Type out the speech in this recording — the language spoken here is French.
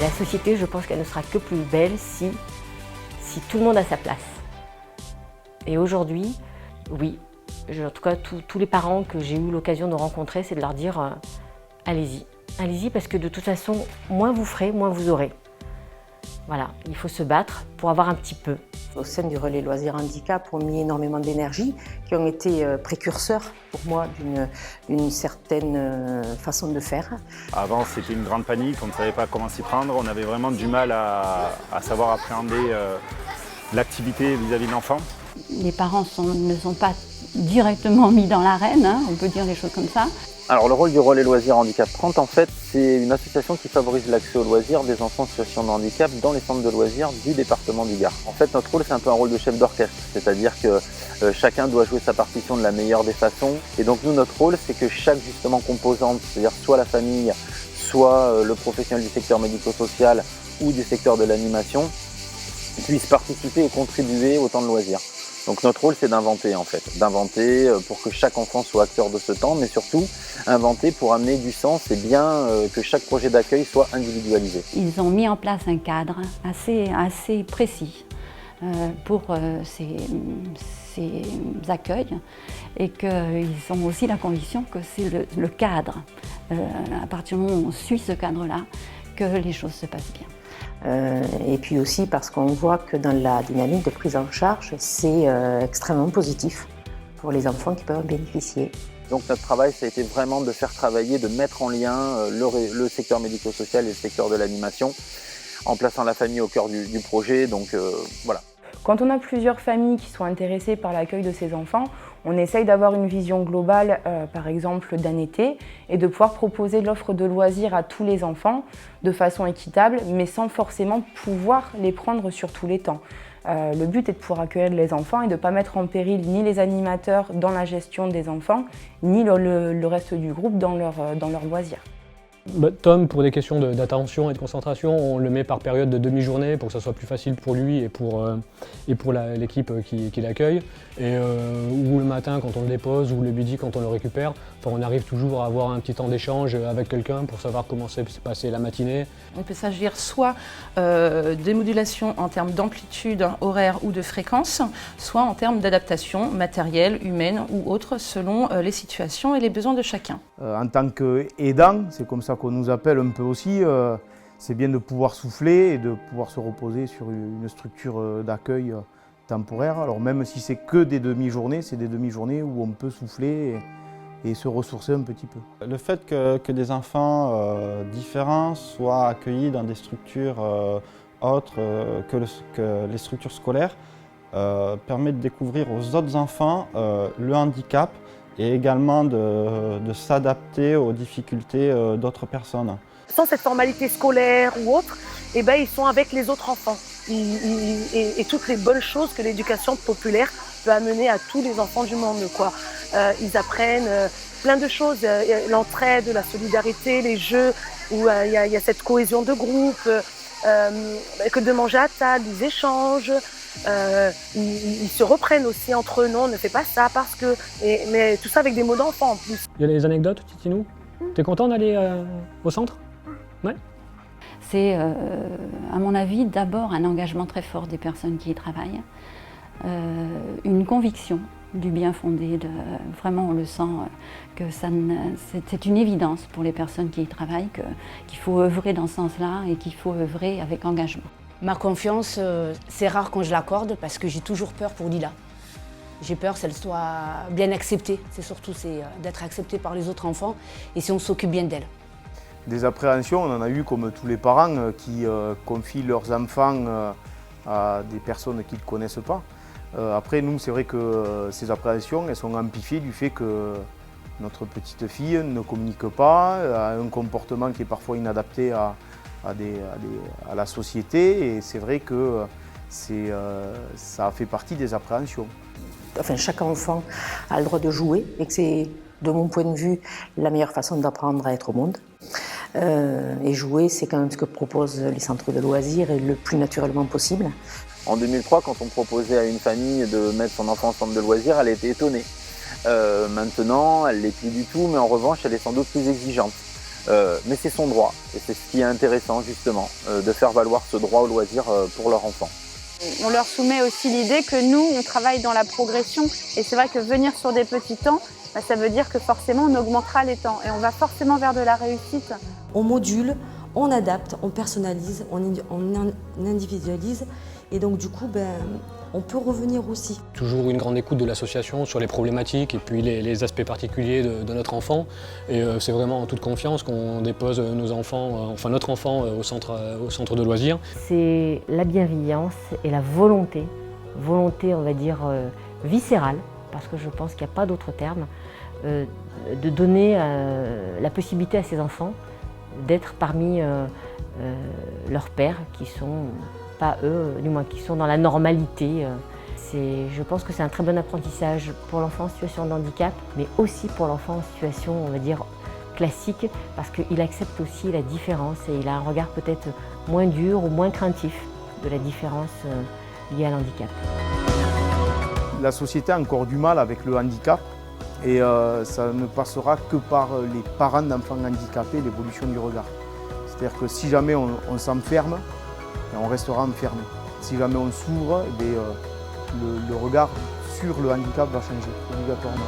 La société, je pense qu'elle ne sera que plus belle si tout le monde a sa place. Et aujourd'hui, oui, en tout cas, tous les parents que j'ai eu l'occasion de rencontrer, c'est de leur dire allez-y. Allez-y parce que de toute façon, moins vous ferez, moins vous aurez. Voilà, il faut se battre pour avoir un petit peu. Au sein du Relais Loisirs Handicap, on a mis énormément d'énergie, qui ont été précurseurs pour moi d'une certaine façon de faire. Avant, c'était une grande panique, on ne savait pas comment s'y prendre, on avait vraiment du mal à savoir appréhender l'activité vis-à-vis de l'enfant. Les parents ne sont pas directement mis dans l'arène, hein, on peut dire des choses comme ça. Alors le rôle du Relais Loisirs Handicap 30, en fait, c'est une association qui favorise l'accès aux loisirs des enfants en situation de handicap dans les centres de loisirs du département du Gard. En fait, notre rôle, c'est un peu un rôle de chef d'orchestre, c'est-à-dire que chacun doit jouer sa partition de la meilleure des façons. Et donc nous, notre rôle, c'est que chaque justement composante, c'est-à-dire soit la famille, soit le professionnel du secteur médico-social ou du secteur de l'animation, puisse participer et contribuer au temps de loisirs. Donc notre rôle, c'est d'inventer en fait, d'inventer pour que chaque enfant soit acteur de ce temps, mais surtout inventer pour amener du sens et bien que chaque projet d'accueil soit individualisé. Ils ont mis en place un cadre assez précis pour ces accueils et qu'ils ont aussi la conviction que c'est le cadre, à partir du moment où on suit ce cadre-là, que les choses se passent bien. Et puis aussi parce qu'on voit que dans la dynamique de prise en charge, c'est extrêmement positif pour les enfants qui peuvent en bénéficier. Donc notre travail, ça a été vraiment de faire travailler, de mettre en lien le secteur médico-social et le secteur de l'animation, en plaçant la famille au cœur du projet. Donc voilà. Quand on a plusieurs familles qui sont intéressées par l'accueil de ces enfants, on essaye d'avoir une vision globale, par exemple d'un été, et de pouvoir proposer l'offre de loisirs à tous les enfants de façon équitable, mais sans forcément pouvoir les prendre sur tous les temps. Le but est de pouvoir accueillir les enfants et de ne pas mettre en péril ni les animateurs dans la gestion des enfants, ni le reste du groupe dans leurs loisirs. Tom, pour des questions d'attention et de concentration, on le met par période de demi-journée pour que ça soit plus facile pour lui et pour l'équipe qui l'accueille. Ou le matin quand on le dépose, ou le midi quand on le récupère. Enfin, on arrive toujours à avoir un petit temps d'échange avec quelqu'un pour savoir comment s'est passée la matinée. On peut s'agir soit des modulations en termes d'amplitude horaire ou de fréquence, soit en termes d'adaptation matérielle, humaine ou autre, selon les situations et les besoins de chacun. En tant qu'aidant, c'est comme ça qu'on nous appelle un peu aussi, c'est bien de pouvoir souffler et de pouvoir se reposer sur une structure d'accueil temporaire. Alors même si c'est que des demi-journées, c'est des demi-journées où on peut souffler et se ressourcer un petit peu. Le fait que des enfants différents soient accueillis dans des structures autres que les structures scolaires permet de découvrir aux autres enfants le handicap et également de s'adapter aux difficultés d'autres personnes. Sans cette formalité scolaire ou autre, ils sont avec les autres enfants. Et toutes les bonnes choses que l'éducation populaire peut amener à tous les enfants du monde, quoi. Ils apprennent plein de choses, l'entraide, la solidarité, les jeux, où il y a cette cohésion de groupe, que de manger à table, ils échangent, ils se reprennent aussi entre eux, non, on ne fait pas ça parce que... mais tout ça avec des mots d'enfant en plus. Il y a des anecdotes, Titinou? T'es content d'aller au centre? Ouais. C'est, à mon avis, d'abord un engagement très fort des personnes qui y travaillent, une conviction du bien fondé, vraiment on le sent, que c'est une évidence pour les personnes qui y travaillent, qu'il faut œuvrer dans ce sens-là et qu'il faut œuvrer avec engagement. Ma confiance, c'est rare quand je l'accorde parce que j'ai toujours peur pour Lila. J'ai peur qu'elle soit bien acceptée, c'est surtout d'être acceptée par les autres enfants et si on s'occupe bien d'elle. Des appréhensions, on en a eu comme tous les parents qui confient leurs enfants à des personnes qu'ils ne connaissent pas. Après, nous, c'est vrai que ces appréhensions, elles sont amplifiées du fait que notre petite fille ne communique pas, a un comportement qui est parfois inadapté à la société. Et c'est vrai que ça fait partie des appréhensions. Enfin, chaque enfant a le droit de jouer et que c'est, de mon point de vue, la meilleure façon d'apprendre à être au monde. Et jouer, c'est quand même ce que proposent les centres de loisirs et le plus naturellement possible. En 2003, quand on proposait à une famille de mettre son enfant en centre de loisirs, elle était étonnée. Maintenant, elle ne l'est plus du tout, mais en revanche, elle est sans doute plus exigeante. mais c'est son droit. Et c'est ce qui est intéressant justement, de faire valoir ce droit au loisir pour leur enfant. On leur soumet aussi l'idée que nous, on travaille dans la progression. Et c'est vrai que venir sur des petits temps, ça veut dire que forcément on augmentera les temps et on va forcément vers de la réussite. On module, on adapte, on personnalise, on individualise et donc du coup on peut revenir aussi. Toujours une grande écoute de l'association sur les problématiques et puis les aspects particuliers de notre enfant. Et c'est vraiment en toute confiance qu'on dépose nos enfants, enfin notre enfant au centre de loisirs. C'est la bienveillance et la volonté, on va dire viscérale, parce que je pense qu'il n'y a pas d'autre terme, de donner la possibilité à ces enfants d'être parmi leurs pairs qui sont pas eux, du moins qui sont dans la normalité. Je pense que c'est un très bon apprentissage pour l'enfant en situation de handicap, mais aussi pour l'enfant en situation, on va dire, classique, parce qu'il accepte aussi la différence et il a un regard peut-être moins dur ou moins craintif de la différence liée à l'handicap. La société a encore du mal avec le handicap et ça ne passera que par les parents d'enfants handicapés, l'évolution du regard. C'est-à-dire que si jamais on s'enferme, on restera enfermé. Si jamais on s'ouvre, le regard sur le handicap va changer obligatoirement.